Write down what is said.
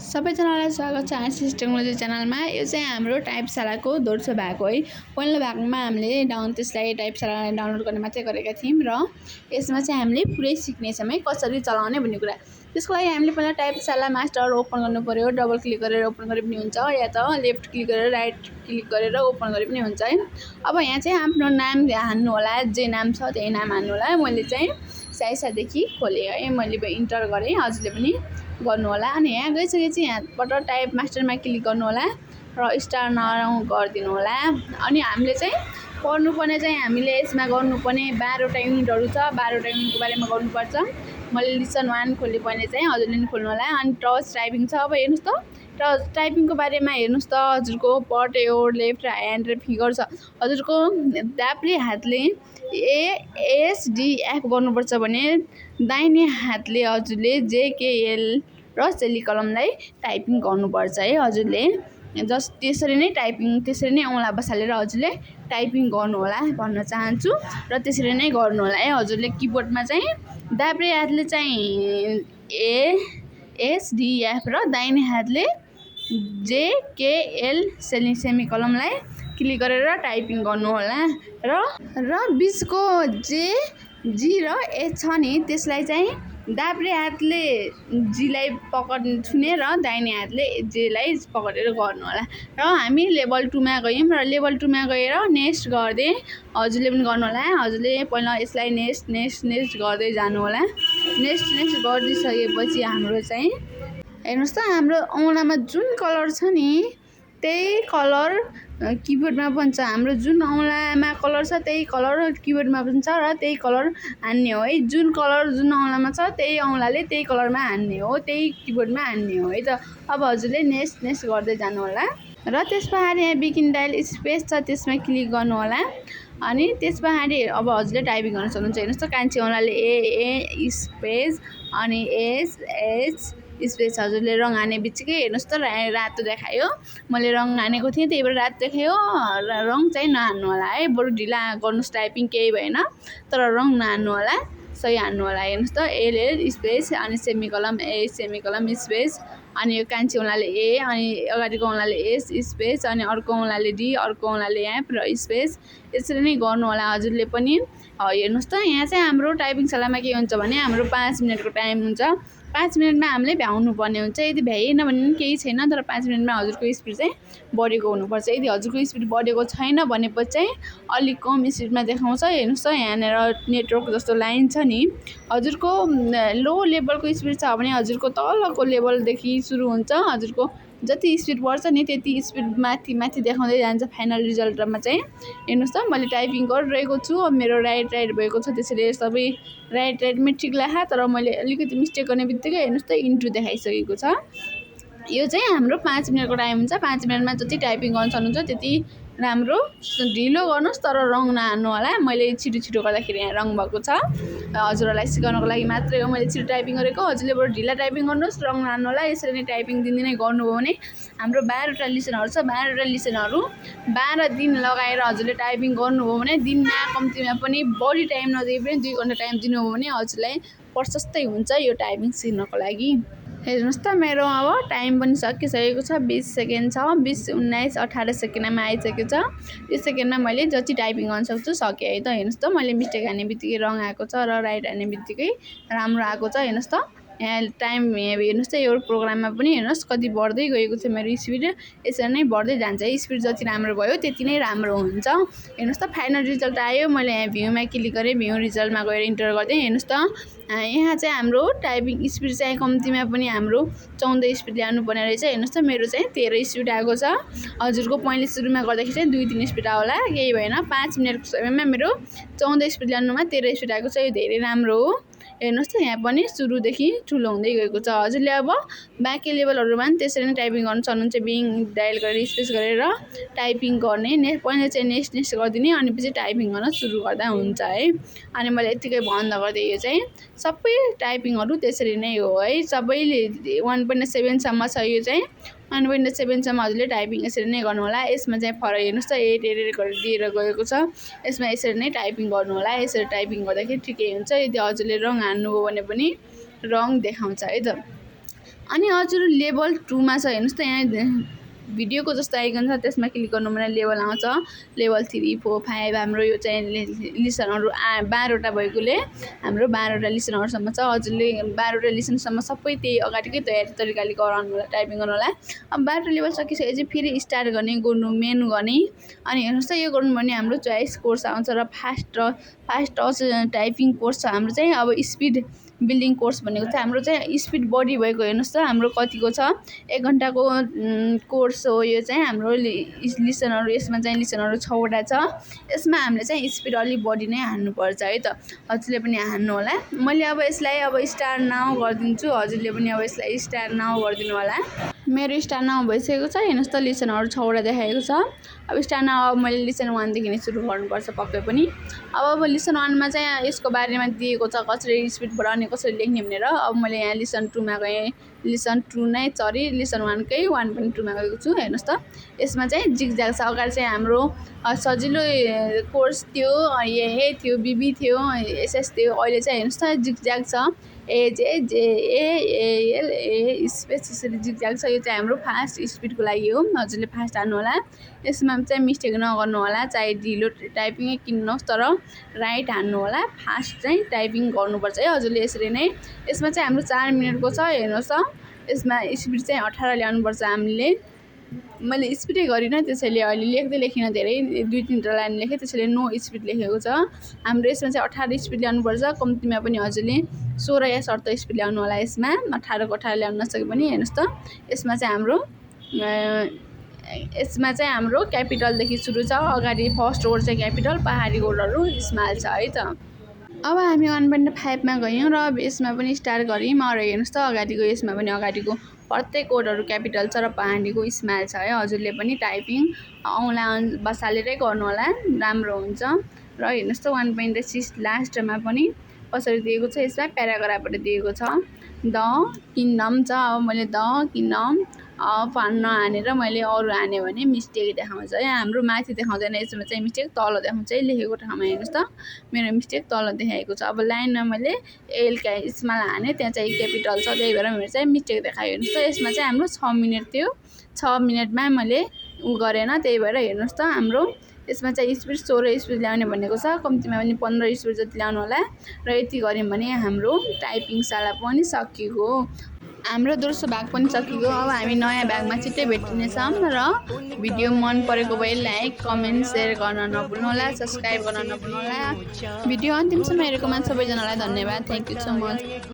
सबैजनालाई स्वागत छ आशिष टेक्नोलोजी च्यानलमा। यो चाहिँ हाम्रो टाइपशालाको दोस्रो भाग हो है। पहिलो भागमा हामीले त्यसलाई टाइपशालालाई डाउनलोड गर्ने मात्रै गरेका थियौँ र यसमा चाहिँ हामीले पुरै सिक्नेछौँ है कसरी चलाउने भन्ने कुरा। त्यसको लागि हामीले पहिला टाइपशाला मास्टर ओपन गर्नु पर्यो। डबल क्लिक गरेर ओपन गरे पनि हुन्छ या त लेफ्ट क्लिक गरेर राइट क्लिक गरेर ओपन गरे पनि हुन्छ है। अब यहाँ चाहिँ आफ्नो नाम हान्नु होला, जे नाम छ त्यही नाम हान्नु होला। मैले चाहिँ साइसादेखि खोलेँ है, मैले इन्टर गरेँ, हजुरले पनि गर्नु होला। अनि यहाँ गइसकेपछि यहाँबाट टाइप मास्टरमा क्लिक गर्नु होला र स्टार नाउ गरिदिनु होला। अनि हामीले चाहिँ पढ्नुपर्ने चाहिँ हामीले यसमा गर्नुपर्ने 12वटा युनिटहरू छ। 12वटा युनिटको बारेमा गर्नुपर्छ। मैले लेसन 1 खोले भने चाहिँ हजुरले पनि खोल्नु होला। अनि टच टाइपिङ छ। अब हेर्नुहोस् त, टच टाइपिङको बारेमा हेर्नुहोस् त, हजुरको पट एयर लेफ्ट ह्यान्ड र फिगर छ। हजुरको दाप्ले हातले ASDF गर्नुपर्छ भने दाहिने हातले हजुरले JKL र सेली कलमलाई टाइपिङ गर्नुपर्छ है। हजुरले जस्ट त्यसरी नै टाइपिङ, त्यसरी नै औँला बसालेर हजुरले टाइपिङ गर्नु होला भन्न चाहन्छु र त्यसरी नै गर्नु होला है। हजुरले किबोर्डमा चाहिँ दाप्रे हातले चाहिँ ASDF र दाहिने हातले JKL सेमी कलमलाई क्लिक गरेर टाइपिङ गर्नु होला र बीचको G र H छ नि, त्यसलाई चाहिँ दाप्रे हातले जीलाई छुने र दाहिने हातले जेलाई पकडेर गर्नु होला। र हामी लेभल 2 मा गयौँ र लेभल 2 मा गएर नेक्स्ट गर्दै हजुरले पनि गर्नु होला। हजुरले पहिला यसलाई नेक्स्ट गर्दै जानु होला। नेक्स्ट गरिदिसकेपछि हाम्रो चाहिँ हेर्नुहोस् त, हाम्रो औँलामा जुन कलर छ नि त्यही कलर किबोर्डमा पनि छ। हाम्रो जुन औँलामा कलर छ त्यही कलर किबोर्डमा पनि छ र त्यही कलर हान्ने हो है। जुन कलर जुन औँलामा छ त्यही औँलाले त्यही कलरमा हान्ने हो, त्यही किबोर्डमा हान्ने हो है त। अब हजुरले नेक्स्ट गर्दै जानु होला र त्यस पछाडि यहाँ बिगिन डायल स्पेस छ, त्यसमा क्लिक गर्नु होला। अनि त्यस पछाडि अब हजुरले टाइपिङ गर्न सक्नुहुन्छ। हेर्नुहोस् त, कान्छी औँलाले ए स्पेस अनि SH स्पेस। हजुरले रङ हाने बित्तिकै हेर्नुहोस् त रातो देखायो। मैले रङ हानेको थिएँ त्यही भएर रातो देखायो। रङ चाहिँ नहान्नु होला है, बरु ढिला गर्नुहोस् टाइपिङ, केही भएन, तर रङ नहान्नु होला, सही हान्नु होला। हेर्नुहोस् त, LL स्पेस अनि सेमी कलम स्पेस। अनि यो कान्छी औँलाले A अनि अगाडिको औँलाले S स्पेस अनि अर्को औँलाले D, अर्को औँलाले F र स्पेस। यसरी नै गर्नु होला हजुरले पनि। हेर्नुहोस् त, यहाँ चाहिँ हाम्रो टाइपिङ शालामा के हुन्छ भने हाम्रो 5 मिनटको टाइम हुन्छ। 5 मिनटमा हामीले भ्याउनु पर्ने हुन्छ। यदि भ्याइएन भने पनि केही छैन, तर 5 मिनटमा हजुरको स्पिड चाहिँ बढेको हुनुपर्छ। यदि हजुरको स्पिड बढेको छैन भनेपछि चाहिँ अलिक कम स्पिडमा देखाउँछ। हेर्नुहोस् त, यहाँनिर नेटवर्क जस्तो लाइन छ नि, हजुरको लो लेभलको स्पिड छ भने हजुरको तलको लेभलदेखि सुरु हुन्छ। हजुरको जति स्पिड बढ्छ नि त्यति स्पिड माथि देखाउँदै जान्छ फाइनल रिजल्टमा चाहिँ। हेर्नुहोस् त, मैले टाइपिङ गरिरहेको छु। अब मेरो राइट भएको छ, त्यसैले सबै राइटमै ठिक लाग्यो, तर मैले अलिकति मिस्टेक गर्ने बित्तिकै हेर्नुहोस् त इन्टु देखाइसकेको छ। यो चाहिँ हाम्रो 5 मिनटको टाइम हुन्छ। 5 मिनटमा जति टाइपिङ गर्न सक्नुहुन्छ त्यति राम्रो। ढिलो गर्नुहोस् तर रङ नहान्नु होला। मैले छिटो गर्दाखेरि यहाँ रङ भएको छ। हजुरहरूलाई सिकाउनको लागि मात्रै हो मैले छिटो टाइपिङ गरेको। हजुरले बरु ढिला टाइपिङ गर्नुहोस्, रङ नहान्नु होला। यसरी नै टाइपिङ दिनदिनै गर्नुभयो भने हाम्रो 12वटा लिसनहरू छ। 12वटा लिसनहरू 12 दिन लगाएर हजुरले टाइपिङ गर्नुभयो भने दिनमा कम्तीमा पनि बढी टाइम नदिए पनि 2 घन्टा टाइम दिनुभयो भने हजुरलाई प्रशस्तै हुन्छ यो टाइपिङ सिक्नको लागि। हेर्नुहोस् त, मेरो अब टाइम पनि सकिसकेको छ। 20 सेकेन्ड छ। 20, 19, 18 सेकेन्डमा आइसकेको छ। यो सेकेन्डमा मैले जति टाइपिङ गर्न सक्छु सकेँ है त। हेर्नुहोस् त, मैले मिस्टेक हाने बित्तिकै रङ आएको छ र राइट हाने बित्तिकै राम्रो आएको छ। हेर्नुहोस् त, यहाँ टाइम हेर्नुहोस् त, यो प्रोग्राममा पनि हेर्नुहोस् कति बढ्दै गएको छ मेरो स्पिड। यसरी नै बढ्दै जान्छ है। स्पिड जति राम्रो भयो त्यति नै राम्रो हुन्छ। हेर्नुहोस् त, फाइनल रिजल्ट आयो। मैले यहाँ भ्यूमा क्लिक गरेँ, भ्यू रिजल्टमा गएर इन्टर गर्दै। हेर्नुहोस् त, यहाँ चाहिँ हाम्रो टाइपिङ स्पिड चाहिँ कम्तीमा पनि हाम्रो 14 स्पिड ल्याउनु पर्ने रहेछ। हेर्नुहोस् त, मेरो चाहिँ 13 स्पिड आएको छ। हजुरको पहिले सुरुमा गर्दाखेरि चाहिँ 2-3 स्पिड आउला, केही भएन। 5 मिनटको समयमा मेरो 14 स्पिड ल्याउनुमा 13 स्पिड आएको छ। यो धेरै राम्रो हो। हेर्नुहोस् त, यहाँ पनि सुरुदेखि ठुलो हुँदै गएको छ। हजुरले अब बाँकी लेभलहरूमा पनि त्यसरी नै टाइपिङ गर्न सक्नुहुन्छ। बिङ डायल गरेर स्पेस गरेर टाइपिङ गर्ने। पहिला चाहिँ नेक्स्ट गरिदिने, अनि पछि टाइपिङ गर्न सुरु गर्दा हुन्छ है। अनि मैले यतिकै बन्द गरिदिएँ। यो चाहिँ सबै टाइपिङहरू त्यसरी नै हो है। सबैले 1.7 सम्म छ। यो चाहिँ 1.7 सम्म हजुरले टाइपिङ यसरी नै गर्नु होला। यसमा चाहिँ फरक हेर्नुहोस् त, 8 गरेर दिएर गएको छ। यसमा यसरी नै टाइपिङ गर्नु होला। यसरी टाइपिङ गर्दाखेरि ठिकै हुन्छ। यदि हजुरले रङ हान्नुभयो भने पनि रङ देखाउँछ है त। अनि हजुर लेभल 2 मा छ हेर्नुस् त यहाँ भिडियोको जस्तो आइकन छ त्यसमा क्लिक गर्नु भने लेभल आउँछ लेभल 3 4 5 हाम्रो यो चाहिँ लिसनहरु 12 वटा भएकोले हाम्रो 12 वटा लिसनहरुसम्म छ हजुरले 12 वटा लिसनसम्म सबै त्यही अगाडिकै तरिकाले गराउनु होला टाइपिङ गर्नु होला अब 12 लेभल सकिसकेपछि फेरि स्टार्ट गर्ने गर्नु मेनु गर्ने अनि हेर्नुस् त यो गर्नु भने हाम्रो चोइस कोर्स आउँछ र फास्ट टच टाइपिङ कोर्स छ हाम्रो चाहिँ अब स्पिड बिल्डिङ कोर्स भनेको चाहिँ हाम्रो चाहिँ स्पिड बढी भएको हेर्नुस् त हाम्रो कतिको छ 1 घण्टाको कोर्स हो यो चाहिँ हाम्रो लिसनहरु यसमा चाहिँ लिसनहरु 6 वटा छ यसमा हामीले चाहिँ स्पिड अलि बढी नै हान्नु पर्छ है त हजुरले पनि हान्नु होला मैले अब यसलाई अब स्टार्ट नाउ गर्दिन्छु हजुरले पनि अब यसलाई स्टार्ट नाउ गर्दिनु होला मेरो स्टार्ट नाउ भइसकेको छ हेर्नुस् त लिसनहरु 6 वटा देखाएको छ अब स्टार्ट नाउ अब मैले लिसन 1 देखि नै सुरु गर्नुपर्छ पक्कै पनि अब लिसन 1 मा चाहिँ यसको बारेमा दिएको छ कसरी स्पिड बढाउने कसरी लेख्ने भनेर अब मैले यहाँ लिसन 2 मा गए लिसन 2 नै चरी लिसन 1 कै 1.2 मा गएको छु हेर्नुस् त यसमा चाहिँ जिगज्याग छ अगाडि चाहिँ हाम्रो सजिलो कोर्स थियो ए थियो बीबी थियो एसएस थियो अहिले चाहिँ हेर्नुस् त जिगज्याग छ ए स्पेस यसरी जिगज्याग छ यो चाहिँ हाम्रो फास्ट स्पिडको लागि हो हजुरले फास्ट हान्नु होला यसमा चाहिँ मिस्टेक नगर्नु होला चाहे ढिलो टाइपिङ किन्नुहोस् तर राइट हान्नु होला फास्ट चाहिँ टाइपिङ गर्नुपर्छ है हजुरले यसरी नै यसमा चाहिँ हाम्रो 4 मिनेटको छ हेर्नुहोस् त यसमा स्पिड चाहिँ 18 ल्याउनुपर्छ हामीले मैले स्पिडै गरिनँ त्यसैले अहिले लेख्दै लेखिन धेरै 2-3 वटा लाइन लेखेँ त्यसैले नो स्पिड लेखेको छ हाम्रो यसमा चाहिँ 18 स्पिड ल्याउनुपर्छ कम्तीमा पनि हजुरले 16 या 17 स्पिड ल्याउनु होला यसमा 18 को 18 ल्याउन नसके पनि हेर्नुस् त यसमा चाहिँ हाम्रो क्यापिटलदेखि सुरु छ अगाडि फर्स्ट वर्ड चाहिँ क्यापिटल पहाडी वर्डहरु स्मल छ है त अब हामी 1.5 मा गयौं र यसमा पनि स्टार्ट गर्यौं र हेर्नुस् त अगाडिको यसमा पनि अगाडिको प्रत्येक कोडहरु क्यापिटल छ र पहाडीको स्मल छ है हजुरले पनि टाइपिङ औंला बसालेरै गर्नु होला राम्रो हुन्छ र हेर्नुस् त 1.6 लास्टमा पनि कसरी दिएको छ यसमा प्याराग्राफबाट दिएको छ द किंगडम छ अब मैले द किंगडम फान्न हानेर मैले अरु हाने भने मिस्टेक देखाउँछ है हाम्रो माथि देखाउँदैन यसमा चाहिँ मिस्टेक तल देखाउँछ है लेखेको ठाउँमा हेर्नुस् त मेरो मिस्टेक तल देखाएको छ अब लाइनमा मैले एल का स्मल हाने त्यहाँ चाहिँ क्यापिटल छ त्यही भएर मेरो चाहिँ मिस्टेक देखायो हेर्नुस् त यसमा चाहिँ हाम्रो 6 मिनेट थियो 6 मिनेटमा मैले गरेन त्यही भएर हेर्नुस् त हाम्रो यसमा चाहिँ स्पिड 16 स्पिड ल्याउने भनेको छ कम्तीमा पनि 15 स्पिड जति ल्याउनु होला र यति गर्यौं भने हाम्रो टाइपिङ शाला पनि सकिएको हाम्रो दोस्रो भाग पनि सकियो अब हामी नयाँ भागमा छिट्टै भेट्नेछौं र भिडियो मन परेको भए लाइक कमेन्ट शेयर गर्न नभुल्नु होला सब्स्क्राइब गर्न नभुल्नु होला भिडियो अन्तिमसम्म हेरेकोमा सबैजनालाई धन्यवाद थ्यांक यू सो मच